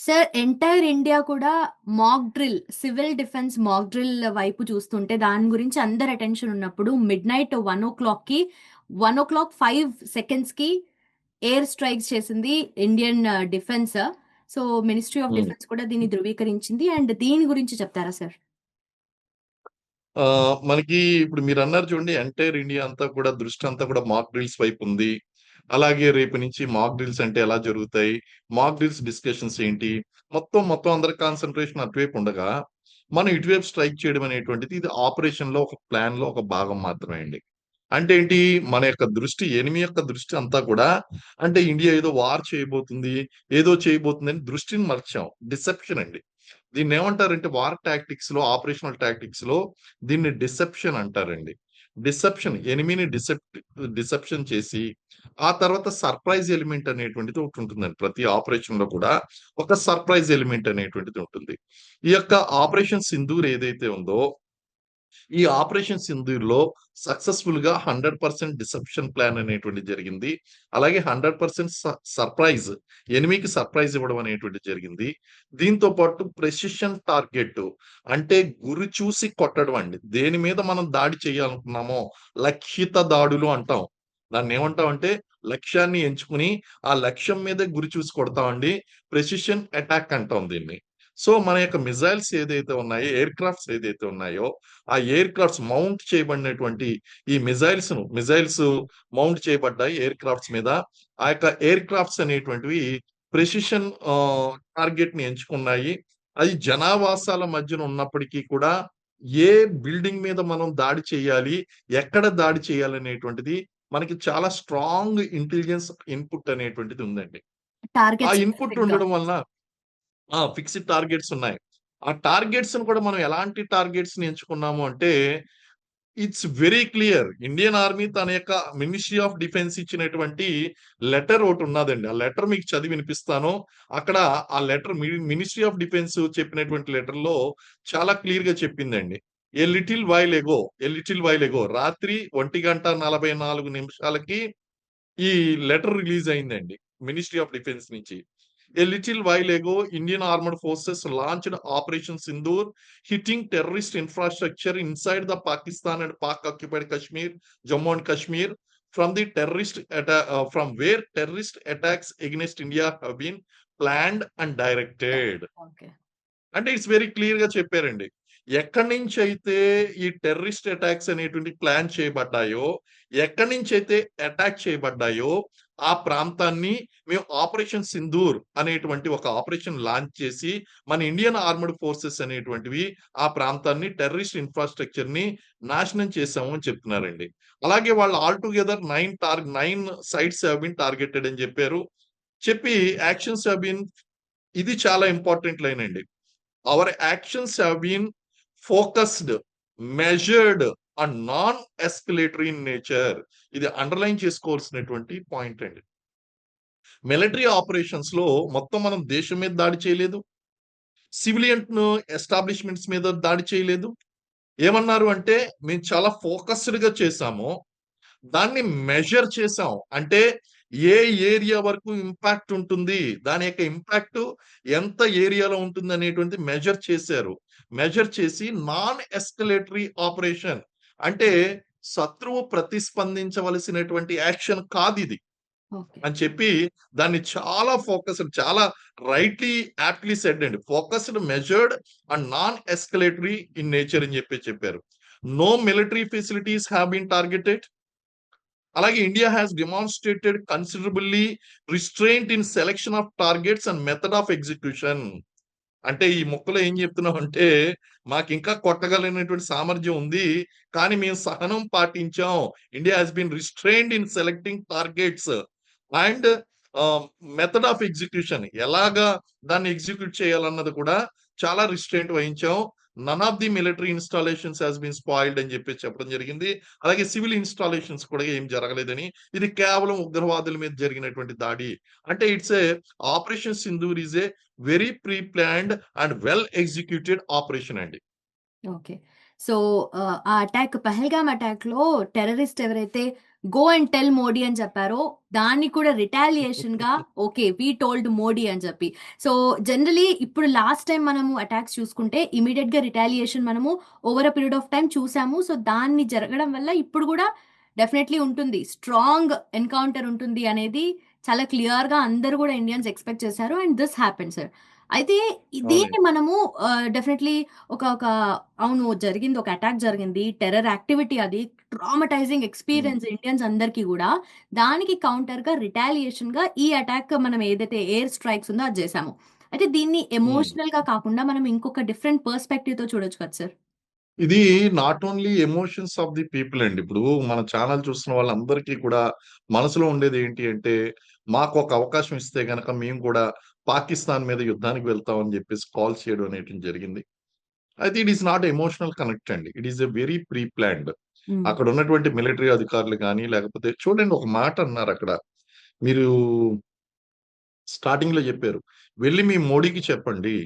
Sir entire India కూడా mock drill, civil defence mock drill వైపు చూస్తుంటే దాని గురించి అందరి అటెన్షన్ ఉన్నప్పుడు మిడ్‌నైట్ 1:00కి 1:05 ఎయిర్ స్ట్రైక్స్ చేసింది Indian defence. So, ministry of హ్మ్. డిఫెన్స్ కూడా దీన్ని ధృవీకరించింది. అండ్ దీని గురించి చెప్తారా సార్? మనకి ఇప్పుడు మీరన్నారు చూడండి ఎంటైర్ ఇండియా అంతా కూడా దృష్టి అంతా కూడా మాక్ డ్రిల్స్ వైపు ఉంది. అలాగే రేపు నుంచి మాక్ డ్రిల్స్ అంటే ఎలా జరుగుతాయి? మాక్ డ్రిల్స్ డిస్కషన్స్ ఏంటి? మొత్తం అందరి కాన్సంట్రేషన్ అటువైపు ఉండగా, మనం ఇటువైపు స్ట్రైక్ చేయడం అనేటువంటిది ఇది ఆపరేషన్‌లో ఒక ప్లాన్‌లో ఒక భాగం మాత్రమే అండి. అంటే ఏంటి? మన యొక్క దృష్టి ఎనిమి యొక్క దృష్టి అంతా కూడా అంటే ఇండియా ఏదో వార్ చేయబోతుంది, ఏదో చేయబోతుందని దృష్టిని మరచాం. డిసెప్షన్ అండి. దీన్నేమంటారంటే వార్ టాక్టిక్స్‌లో, ఆపరేషనల్ టాక్టిక్స్‌లో దీన్ని డిసెప్షన్ అంటారండి. డిసెప్షన్ ఎనిమీని డిసెప్షన్ చేసి, ఆ తర్వాత సర్ప్రైజ్ ఎలిమెంట్ అనేటువంటిది ఒకటుంటుందండి. ప్రతి ఆపరేషన్‌లో కూడా ఒక సర్ప్రైజ్ ఎలిమెంట్ అనేటువంటిది ఉంటుంది. ఈ యొక్క ఆపరేషన్ సింధూర్ ఏదైతే ఉందో ఈ ఆపరేషన్ సింధూర్‌లో సక్సెస్‌ఫుల్‌గా 100% డిసెప్షన్ ప్లాన్ అనేటువంటిది జరిగింది. అలాగే 100% సర్ప్రైజ్ ఎనిమీకి సర్ప్రైజ్ ఇవ్వడం అనేటువంటిది జరిగింది. దీంతో పాటు ప్రెసిషన్ టార్గెట్ అంటే గురి చూసి కొట్టడం అండి. దేని మీద మనం దాడి చేయాలనుకున్నామో లక్ష్యిత దాడులు అంటాం. దాన్నేమంటామంటే లక్ష్యాన్ని ఎంచుకొని ఆ లక్ష్యం మీదే గురి చూసి కొడతామండి. ప్రెసిషన్ అటాక్ అంటాం దీన్ని. సో, మన యొక్క మిసైల్స్ ఏదైతే ఉన్నాయో, ఎయిర్ క్రాఫ్ట్స్ ఏదైతే ఉన్నాయో ఆ ఎయిర్ క్రాఫ్ట్స్ మౌంట్ చేయబడినటువంటి ఈ మిసైల్స్ మౌంట్ చేయబడ్డాయి ఎయిర్ క్రాఫ్ట్స్ మీద. ఆ యొక్క ఎయిర్ క్రాఫ్ట్స్ అనేటువంటివి ప్రెసిషన్ టార్గెట్‌ని ఎంచుకున్నాయి. అది జనావాసాల మధ్యన ఉన్నప్పటికీ కూడా ఏ బిల్డింగ్ మీద మనం దాడి చేయాలి, ఎక్కడ దాడి చేయాలనేటువంటిది మనకి చాలా స్ట్రాంగ్ ఇంటెలిజెన్స్ ఇన్‌పుట్ అనేటువంటిది ఉందండి. ఆ టార్గెట్ ఇన్‌పుట్ స్పెసిఫిక్‌గా. ఉండడం వలన ఫిక్స్డ్ టార్గెట్స్ ఉన్నాయి. ఆ టార్గెట్స్‌ని కూడా మనం ఎలాంటి టార్గెట్స్‌ని ఎంచుకున్నాము అంటే, it's very clear. Indian army తన యొక్క మినిస్ట్రీ ఆఫ్ డిఫెన్స్ ఇచ్చినటువంటి లెటర్ ఒకటున్నాదండి. ఆ లెటర్ మీకు చదివి వినిపిస్తాను. అక్కడ ఆ లెటర్ మినిస్ట్రీ ఆఫ్ డిఫెన్స్ చెప్పినటువంటి లెటర్‌లో చాలా క్లియర్‌గా చెప్పిందండి. ఎ లిటిల్ వైల్ ఎగో రాత్రి 1:44 ఈ లెటర్ రిలీజ్ అయిందండి. మినిస్ట్రీ ఆఫ్ డిఫెన్స్ నుంచి. A little while ago, Indian armed forces launched Operation Sindoor, hitting terrorist infrastructure inside the Pakistan and Pak-occupied Kashmir, Jammu and Kashmir, from where terrorist attacks against India have been planned and directed. Okay. అంటే it's very క్లియర్‌గా చెప్పారండి. ఎక్కడి నుంచైతే ఈ terrorist attacks అనేటువంటివి plan చేయబడ్డాయో, ఎక్కడి నుంచైతే attack చేయబడ్డాయో, ఆ ప్రాంతాన్ని మేము ఆపరేషన్ సింధూర్ అనేటువంటి ఒక ఆపరేషన్ లాంచ్ చేసి, మన ఇండియన్ ఆర్మ్డ్ ఫోర్సెస్ అనేటువంటివి ఆ ప్రాంతాన్ని టెర్రరిస్ట్ ఇన్‌ఫ్రాస్ట్రక్చర్‌ని నాశనం చేశాము అని చెప్తున్నారండి. అలాగే వాళ్ళు all together 9 sites have been targeted అని చెప్పారు. చెప్పి యాక్షన్స్ హావ్ బీన్ ఇది చాలా ఇంపార్టెంట్ లైన్ అండి. Our actions have been focused, measured and non escalatory in nature. ఇది అండర్‌లైన్ చేసుకోవాల్సినటువంటి పాయింట్ అండి. మిలిటరీ ఆపరేషన్స్ లో మొత్తం మనం దేశం మీద దాడి చేయలేదు. సివిలియన్ ఎస్టాబ్లిష్మెంట్స్ మీద దాడి చేయలేదు. ఏమన్నారు అంటే మేము చాలా ఫోకస్డ్ గా చేశాము. దాన్ని మెజర్ చేసాం. అంటే ఏ ఏరియా వరకు ఇంపాక్ట్ ఉంటుంది. దాని యొక్క ఇంపాక్ట్ ఎంత ఏరియాలో ఉంటుందనేటువంటిది మెజర్ చేశారు. మెజర్ చేసి నాన్ ఎస్కలేటరీ ఆపరేషన్ అంటే శత్రువు ప్రతిస్పందించవలసినటువంటి యాక్షన్ కాదిది ఓకే. అని చెప్పి దాన్ని చాలా ఫోకస్డ్ చాలా రైట్‌లీ యాప్ట్‌లీ సెడ్ అండి. Focused, measured and non escalatory in nature అని చెప్పారు. No military facilities have been targeted. అలాగే India has demonstrated considerably restraint in selection of targets and method of execution. అంటే ఈ ముక్కలో ఏం చెప్తున్నామంటే మాకింకా కొట్టగలిగినటువంటి సామర్థ్యం ఉంది. కానీ మేము సహనం పాటించాం. India has been restrained in selecting targets and method of execution ఎలాగా దాన్ని ఎగ్జిక్యూట్ చేయాలన్నది కూడా చాలా రిస్ట్రెయింట్ వహించాం. None of the military installations has been spoiled అని చెప్పేసి చెప్పడం జరిగింది. అలాగే సివిల్ ఇన్‌స్టాలేషన్స్ కూడా ఏం జరగలేదని, ఇది కేవలం ఉగ్రవాదుల మీద జరిగినటువంటి దాడి. అంటే it's a operation Sindoor is a very pre planned and well executed operation అండి. ఓకే. సో, ఆ అటాక్ పహల్గామ్ అటాక్‌లో టెర్రరిస్ట్ ఎవరైతే గో అండ్ టెల్ మోడీ అని చెప్పారో, దాన్ని కూడా రిటాలియేషన్‌గా ఓకే. వి టోల్డ్ మోడీ అని చెప్పి. సో, జనరల్లీ ఇప్పుడు లాస్ట్ టైమ్ మనము అటాక్స్ చూసుకుంటే ఇమ్మీడియేట్‌గా రిటాలియేషన్ మనము over a period of time చూసాము. సో, దాన్ని జరగడం వల్ల ఇప్పుడు గూడా డెఫినైట్‌లీ ఉంటుంది. స్ట్రాంగ్ ఎన్‌కౌంటర్ ఉంటుంది అనేది చాలా క్లియర్‌గా అందరూ గూడా ఇండియన్స్ ఎక్స్‌పెక్ట్ చేశారు. And this happened sir. అయితే దీన్ని అవునండి. మనము డెఫినైట్‌లీ ఒక అవును. జరిగింది. ఒక అటాక్ జరిగింది. టెర్రర్ యాక్టివిటీ అది. ట్రామటైజింగ్ హ్మ్. ఎక్స్‌పీరియన్స్ ఇండియన్స్ అందరికి గూడా. దానికి కౌంటర్‌గా రిటాలియేషన్‌గా ఈ అటాక్ మనం ఏదైతే ఎయిర్ స్ట్రైక్స్ ఉందో అది జేసాము. అయితే దీన్ని హ్మ్. ఎమోషనల్‌గా కాకుండా మనం ఇంకొక డిఫరెంట్ పర్స్‌పెక్టివ్‌తో చూడొచ్చు కదా సార్. ఇది not only emotions of the people అండి. ఇప్పుడు మన ఛానల్ చూస్తున్న వాళ్ళందరికీ కూడా మనసులో ఉండేది ఏంటి అంటే, మాకొక అవకాశం ఇస్తే గనక మేము కూడా పాకిస్తాన్ మీద యుద్ధానికి వెళ్తాం అని జెప్పేసి కాల్స్ చేయడం అనేటిది జరిగింది. అయితే it is not emotional connect అండి. It is a very pre planned. Hmm. అక్కడ ఉన్నటువంటి మిలిటరీ అధికారులు గాని, లేకపోతే చూడండి ఒక మాట అన్నారక్కడ. మీరు స్టార్టింగ్‌లో జెప్పారు. వెళ్లి మీ మోడీకి చెప్పండి.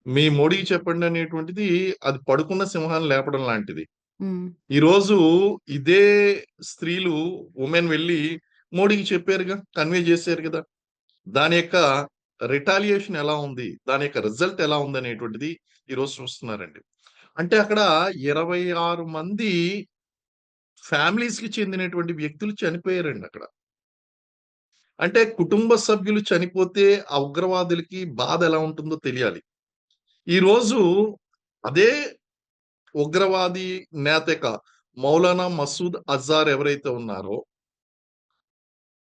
మీ మోడీకి చెప్పండి అనేటువంటిది అది పడుకున్న సింహాన్ని లేపడం లాంటిది. హ్మ్. ఈరోజు ఇదే స్త్రీలు వుమెన్ వెళ్లి మోడీకి చెప్పారుగా. కన్వే జేశారు గదా! దాని యొక్క రిటాలియేషన్ ఎలా ఉంది? దాని యొక్క రిజల్ట్ ఎలా ఉందనేటువంటిది ఈరోజు చూస్తున్నారండి. అంటే అక్కడ 26 మంది ఫ్యామిలీస్‌కి చెందినటువంటి వ్యక్తులు చనిపోయారండి అక్కడ. అంటే కుటుంబ సభ్యులు చనిపోతే ఆ ఉగ్రవాదులకి బాధ ఎలా ఉంటుందో తెలియాలి. ఈరోజు అదే ఉగ్రవాది నేత మౌలానా మసూద్ అజార్ ఎవరైతే ఉన్నారో,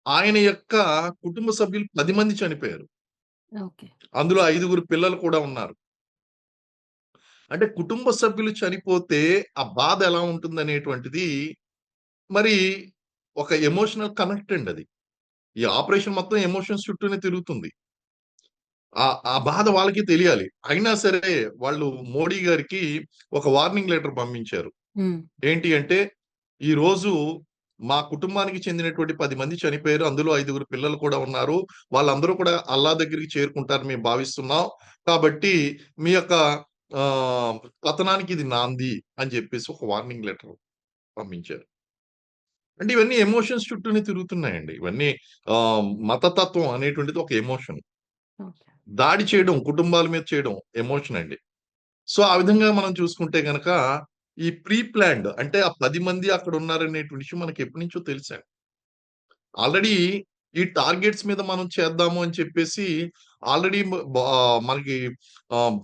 ఆయన యొక్క కుటుంబ సభ్యులు 10 మంది చనిపోయారు. ఓకే. అందులో 5గురు పిల్లలు కూడా ఉన్నారు. అంటే కుటుంబ సభ్యులు చనిపోతే ఆ బాధ ఎలా ఉంటుందనేటువంటిది మరి ఒక ఎమోషనల్ కనెక్ట్ అండి అది. ఈ ఆపరేషన్ మొత్తం ఎమోషన్స్ చుట్టూనే తిరుగుతుంది. ఆ బాధ వాళ్ళకి తెలియాలి. అయినా సరే వాళ్ళు మోడీ గారికి ఒక వార్నింగ్ లెటర్ పంపించారు. హ్మ్. ఏంటి అంటే, "ఈరోజు మా కుటుంబానికి చెందినటువంటి 10 మంది చనిపోయారు. అందులో 5గురు పిల్లలు కూడా ఉన్నారు. వాళ్ళందరూ కూడా అల్లా దగ్గరికి చేరుకుంటారని మేము భావిస్తున్నాం. కాబట్టి మీ యొక్క ఆహ్, పతనానికి ఇది నాంది" అని చెప్పేసి ఒక వార్నింగ్ లెటర్ పంపించారు. అంటే ఇవన్నీ ఎమోషన్స్ చుట్టూనే తిరుగుతున్నాయండి. ఇవన్నీ మతతత్వం అనేటువంటిది ఒక ఎమోషన్. ఓకే. దాడి చేయడం, కుటుంబాల మీద చేయడం ఎమోషన్ అండి. సో, ఆ విధంగా మనం చూసుకుంటే గనక, ఈ ప్రీ ప్లాన్డ్ అంటే ఆ 10 మంది అక్కడ ఉన్నారనేటి విషయం మనకి ఎప్పటినుంచో తెలుసండి. ఆల్రెడీ ఈ టార్గెట్స్ మీద మనం చేద్దాము అని చెప్పేసి ఆల్రెడీ మనకి ఆహ్,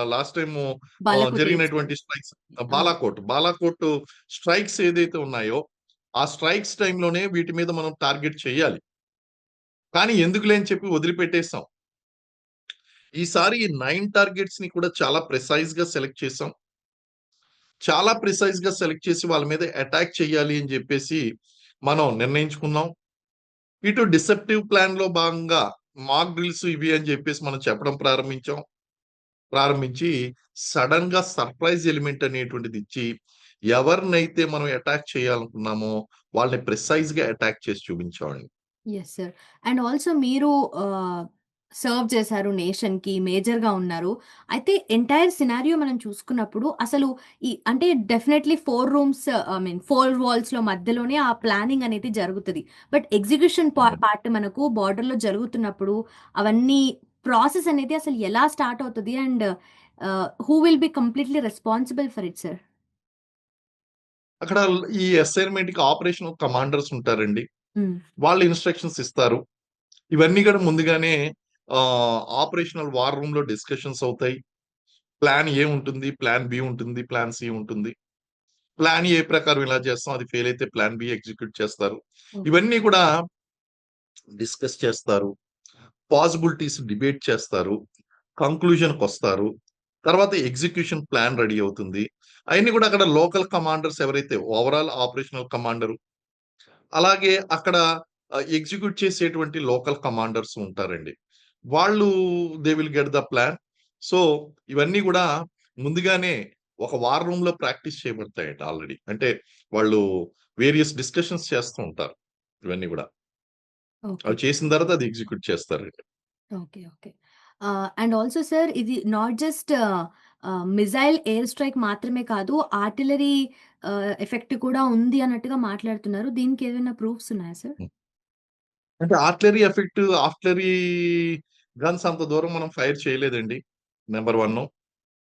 last time Balakot air strike. జరిగినటువంటి స్ట్రైక్స్ అవును. బాలాకోట్ స్ట్రైక్స్ ఏదైతే ఉన్నాయో, ఆ స్ట్రైక్స్ టైమ్‌లోనే వీటి మీద మనం టార్గెట్ చేయాలి. కానీ ఎందుకులే అని చెప్పి వదిలిపెట్టేసాం. ఈసారి ఈ 9 టార్గెట్స్‌ని కూడా చాలా ప్రిసైజ్‌గా సెలెక్ట్ చేసాం. చాలా ప్రిసైజ్‌గా సెలెక్ట్ చేసి వాళ్ళ మీద అటాక్ చేయాలి అని జెప్పేసి మనం నిర్ణయించుకున్నాం. ఇటు డిసెప్టివ్ ప్లాన్‌లో భాగంగా మాక్ డ్రిల్స్ ఇవి అని జెప్పేసి మనం చెప్పడం ప్రారంభించాం. ప్రారంభించి సడెన్‌గా సర్ప్రైజ్ ఎలిమెంట్ అనేటువంటిది ఇచ్చి, ఎవరినైతే మనం అటాక్ చేయాలనుకున్నామో వాళ్ళని ప్రిసైజ్‌గా అటాక్ చేసి చూపించామండి. Yes sir. అండ్ ఆల్సో మీరు ఆహ్, సర్వ్ చేశారు నేషన్‌కి, మేజర్‌గా ఉన్నారు. అయితే ఎంటైర్ సినారియో మనం చూసుకున్నప్పుడు అసలు అంటే డెఫినైట్‌లీ 4 రూమ్స్ ఐ మీన్ 4 వాల్స్‌లో మధ్యలోనే ఆ ప్లానింగ్ అనేది జరుగుతది. బట్ ఎగ్జిక్యూషన్ అవునండి. పార్ట్ మనకు బార్డర్‌లో జరుగుతున్నప్పుడు అవన్నీ ప్రాసెస్ అనేది అసలు ఎలా స్టార్ట్ అవుతది? And who will be completely responsible for it sir? అక్కడ ఈ అసైన్‌మెంట్‌కి ఆపరేషనల్ కమాండర్స్ ఉంటారండి. హ్మ్. వాళ్ళు ఇన్‌స్ట్రక్షన్స్ ఇస్తారు. ఇవన్నీ కూడా ముందుగానే ఆపరేషనల్ వార్ రూమ్‌లో డిస్కషన్స్ అవుతాయి. ప్లాన్ ఏ ఉంటుంది. ప్లాన్ బి ఉంటుంది. ప్లాన్ సి ఉంటుంది. ప్లాన్ ఏ ప్రకారం ఇలా చేస్తాం. అది ఫెయిల్ అయితే ప్లాన్ బి ఎగ్జిక్యూట్ చేస్తారు. ఓకే. ఇవన్నీ కూడా డిస్కస్ చేస్తారు. పాసిబిలిటీస్ డిబేట్ చేస్తారు. కంక్లూజన్‌కొస్తారు. తర్వాత ఎగ్జిక్యూషన్ ప్లాన్ రెడీ అవుతుంది. అయన్నీ కూడా అక్కడ లోకల్ కమాండర్స్ ఎవరైతే ఓవరాల్ ఆపరేషనల్ కమాండర్ అలాగే అక్కడ ఎగ్జిక్యూట్ చేసేటువంటి లోకల్ కమాండర్స్ ఉంటారండి. వాళ్ళు they will get the plan. So, ఇవన్నీ గూడా ముందుగానే ఒక వార్ రూమ్‌లో ప్రాక్టీస్ చేయబడతాయండి ఆల్రెడీ. అంటే వాళ్ళు వేరియస్ డిస్కషన్స్ చేస్తూ ఉంటారు. ఇవన్నీ గూడా. ఓకే. అవి చేసిన తర్వాత అది ఎగ్జిక్యూట్ చేస్తారండి. Okay. Okay. And also sir ఇది not just missile air strike మాత్రమే కాదు. ఆర్టిల్లరీ ఎఫెక్ట్ కూడా ఉంది అన్నట్టుగా మాట్లాడుతున్నారు. దీనికి ఏదైనా ప్రూఫ్స్ ఉన్నాయా సార్? అంటే ఆర్టిలరీ ఎఫెక్ట్, ఆర్టిలరీ గన్స్ అంత దూరం మనం ఫైర్ చేయలేదండి. Number 1.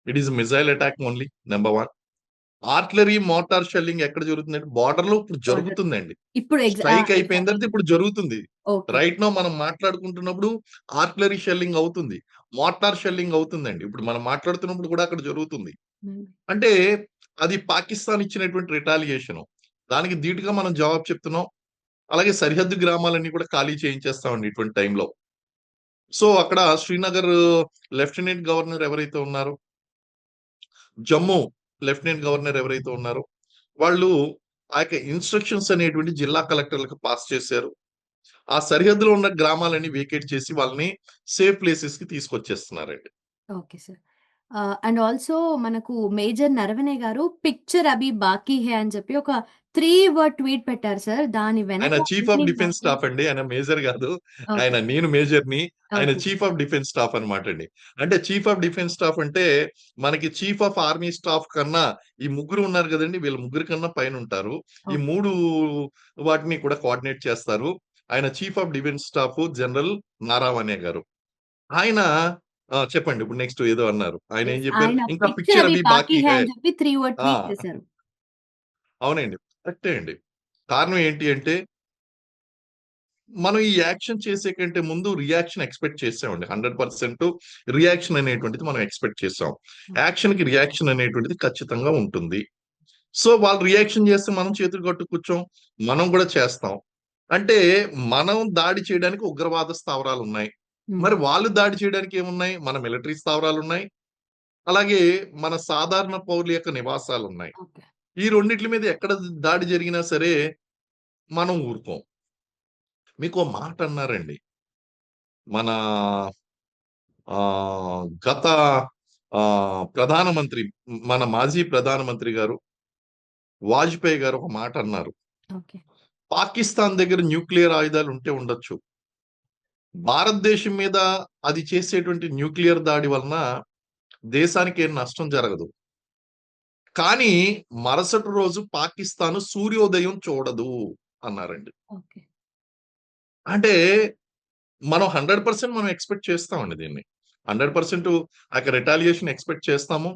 It is missile attack only. Number 1. Artillery, motor shelling ఎక్కడ జరుగుతుందంటే బోర్డర్‌లో ఇప్పుడు బార్డర్ జరుగుతుందండి. ఇప్పుడు స్ట్రైక్ అయిపోయిన ఎగ్జాక్ట్‌లీ. తర్వాత ఇప్పుడు జరుగుతుంది. ఓకే. రైట్ నౌ మనం మాట్లాడుకుంటున్నప్పుడు ఆర్టిలరీ షెల్లింగ్ అవుతుంది. మోటార్ షెల్లింగ్ అవుతుందండి. ఇప్పుడు మనం మాట్లాడుతున్నప్పుడు కూడా అక్కడ జరుగుతుంది. హ్మ్. అంటే అది పాకిస్తాన్ ఇచ్చినటువంటి రిటాలియేషను. దానికి ధీటుగా మనం జవాబు చెప్తున్నాం. అలాగే సరిహద్దు గ్రామాలన్నీ కూడా ఖాళీ చేయించేస్తామండి ఇటువంటి టైంలో. సో, అక్కడ శ్రీనగర్ లెఫ్టినెంట్ గవర్నర్ ఎవరైతే ఉన్నారో, జమ్మూ లెఫ్టినెంట్ గవర్నర్ ఎవరైతే ఉన్నారో, వాళ్ళు ఆ యొక్క ఇన్‌స్ట్రక్షన్స్ అనేటువంటి జిల్లా కలెక్టర్‌లకు పాస్ చేశారు. ఆ సరిహద్దులో ఉన్న గ్రామాలన్నీ వేకేట్ చేసి వాళ్ళని సేఫ్ ప్లేసెస్‌కి తీసుకొచ్చేస్తున్నారండి. Okay sir. అండ్ ఆల్సో మనకు మేజర్ నరవణే గారు 'పిక్చర్ అభి బాకీ హై' అని చెప్పి ఒక 3 వర్డ్ ట్వీట్ పెట్టారు సార్. దాని వెనక ఆయన చీఫ్ ఆఫ్ మీనింగ్ డిఫెన్స్ మాత్రం స్టాఫ్ అండి. ఆయన మేజర్ గాదు. ఓకే. నేను మేజర్‌ని. ఆయన okay. Chief of defence staff అన్నమాటండి. అంటే చీఫ్ ఆఫ్ డిఫెన్స్ స్టాఫ్ అంటే మనకి చీఫ్ ఆఫ్ ఆర్మీ స్టాఫ్ కన్నా ఈ ముగ్గురు ఉన్నారు గదండీ! వీళ్ళ ముగ్గురి కన్నా పైనుంటారు. ఈ ఓకే. 3 వాటిని కూడా కోఆర్డినేట్ చేస్తారు. ఆయన chief of defence staff general Naravane గారు. ఆయన చెప్పండి. ఇప్పుడు నెక్స్ట్ ఏదో అన్నారు. ఆయన ఏం యెస్. జెప్పారు? ఆయన ఇంకా 'పిక్చర్ పిక్చర్ అభి అభి బాకీ బాకీ హై' హై. అని చెప్పి 3 వర్డ్ ఆ! ట్వీట్ చేశారు. అవునండి. కరెక్టే అండి. కారణం ఏంటి అంటే మనం ఈ యాక్షన్ చేసే కంటే ముందు రియాక్షన్ ఎక్స్‌పెక్ట్ చేసామండి. 100% రియాక్షన్ అనేటువంటిది మనం ఎక్స్‌పెక్ట్ చేసాం. యాక్షన్‌కి రియాక్షన్ అనేటువంటిది ఖచ్చితంగా ఉంటుంది. సో, వాళ్ళు రియాక్షన్ చేస్తే మనం చేతులు కట్టు కూర్చోం. మనం గూడా చేస్తాం. అంటే మనం దాడి చేయడానికి ఉగ్రవాద స్థావరాలున్నాయి. హ్మ్. మరి వాళ్ళు దాడి చేయడానికి ఏమున్నాయి? మన మిలిటరీ స్థావరాలున్నాయి. అలాగే మన సాధారణ పౌరుల యొక్క నివాసాలున్నాయి. ఓకే. ఈ రెండిట్ల మీద ఎక్కడ దాడి జరిగినా సరే మనం ఊరుకోం. మీకో మాట అన్నారండి. మన గత ప్రధానమంత్రి మన మాజీ ప్రధానమంత్రి గారు వాజ్పేయి గారు ఒక మాట అన్నారు. ఓకే. పాకిస్తాన్ దగ్గర న్యూక్లియర్ ఆయుధాలు ఉంటే ఉండొచ్చు. భారతదేశం మీద అది చేసేటువంటి న్యూక్లియర్ దాడి వలన దేశానికి ఏం నష్టం జరగదు. కానీ మరుసటి రోజు పాకిస్తాన్ సూర్యోదయం చూడదు అన్నారండి. ఓకే. అంటే మనం 100% మనం ఎక్స్‌పెక్ట్ చేస్తామండి దీన్ని. 100% ఆ యొక్క రిటాలియేషన్ ఎక్స్‌పెక్ట్ చేస్తాము.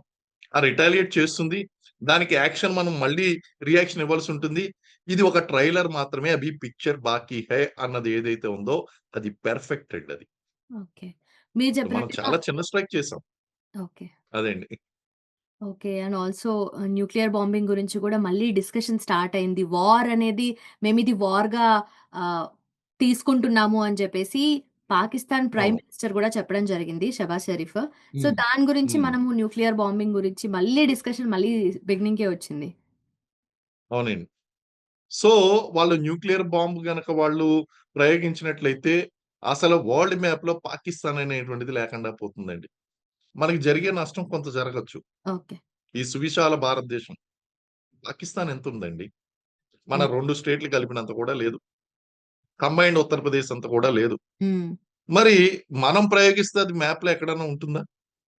ఆ రిటాలియేట్ చేస్తుంది. దానికి యాక్షన్ మనం మళ్ళీ రియాక్షన్ ఇవ్వాల్సుంటుంది. ఇది ఒక ట్రైలర్ మాత్రమే. అభి పిక్చర్ బాకీ హై అన్నది ఏదైతే ఉందో అది పెర్ఫెక్ట్ అండి అది. ఓకే. మీరు మనం చెప్పినట్టుగా చాలా చిన్న స్ట్రైక్ చేసాం. ఓకే. అదండి. Okay. And also nuclear bombing గురించి కూడా మళ్ళీ డిస్కషన్ స్టార్ట్ అయింది. వార్ అనేది మేమిది వార్‌గా ఆహ్, తీసుకుంటున్నాము అని చెప్పేసి పాకిస్తాన్ ప్రైమ్ అవును. మినిస్టర్ కూడా చెప్పడం జరిగింది షెబాజ్ షరీఫ్. సో, హ్మ్. దాని గురించి హ్మ్. మనము న్యూక్లియర్ బాంబింగ్ గురించి మళ్ళీ డిస్కషన్ మళ్ళీ బిగినింగ్‌కే వచ్చింది. అవునండి. సో, వాళ్ళు న్యూక్లియర్ బాంబ్ గనక వాళ్ళు ప్రయోగించినట్లయితే అసలు వరల్డ్ మ్యాప్‌లో పాకిస్తాన్ అనేటువంటిది లేకుండా పోతుందండి. మనకి జరిగే నష్టం కొంత జరగొచ్చు. ఓకే. ఈ సువిశాల భారతదేశం. పాకిస్తాన్ ఎంతుందండి? మన హ్మ్. 2 స్టేట్‌లు కలిపినంత కూడా లేదు. కంబైన్డ్ ఉత్తరప్రదేశ్ అంత కూడా లేదు. హ్మ్. మరి మనం ప్రయోగిస్తే అది మ్యాప్‌లో ఎక్కడన్నా ఉంటుందా?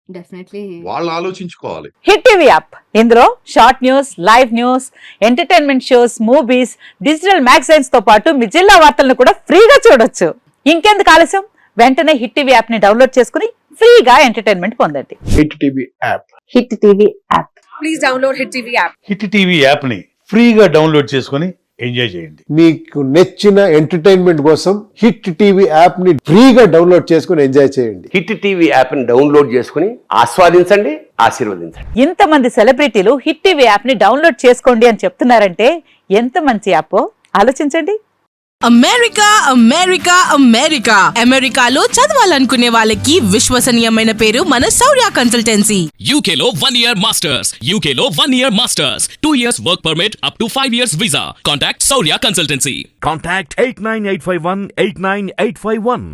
డెఫినైట్‌లీ వాళ్ళు ఆలోచించుకోవాలి. హిట్ టీవీ యాప్ ఇందులో short news, live news, entertainment shows, movies, digital magazines తో పాటు మీ జిల్లా వార్తలను కూడా ఫ్రీగా చూడొచ్చు. ఇంకెందుకు ఆలస్యం? వెంటనే హిట్ టీవీ యాప్ ని డౌన్లోడ్ చేసుకుని ఫ్రీగా ఎంటర్టైన్మెంట్ పొందండి. Hit TV app. Hit TV app. Hit TV యాప్ని ఫ్రీగా డౌన్లోడ్ చేసుకొని ఎంజాయ్ చేయండి. మీకు నచ్చిన ఎంటర్టైన్మెంట్ కోసం హిట్ టీవీ యాప్ ని ఫ్రీగా డౌన్లోడ్ చేసుకుని ఎంజాయ్ చేయండి. హిట్ టీవీ యాప్ని డౌన్లోడ్ చేసుకుని ఆస్వాదించండి, ఆశీర్వదించండి. ఇంతమంది సెలబ్రిటీలు హిట్ టీవీ యాప్ ని డౌన్లోడ్ చేసుకోండి అని చెప్తున్నారంటే ఎంత మంచి యాప్ ఆలోచించండి. అమెరికా అమెరికా అమెరికా అమెరికాలో చదవాలనుకునే వాళ్ళకి విశ్వసనీయమైన పేరు మన శౌర్య కన్సల్టెన్సీ. UK లో 1 year masters. UK లో 1 year masters. 2 years work permit up to 5 years visa. Contact Saurya Consultancy. Contact 89851 89851.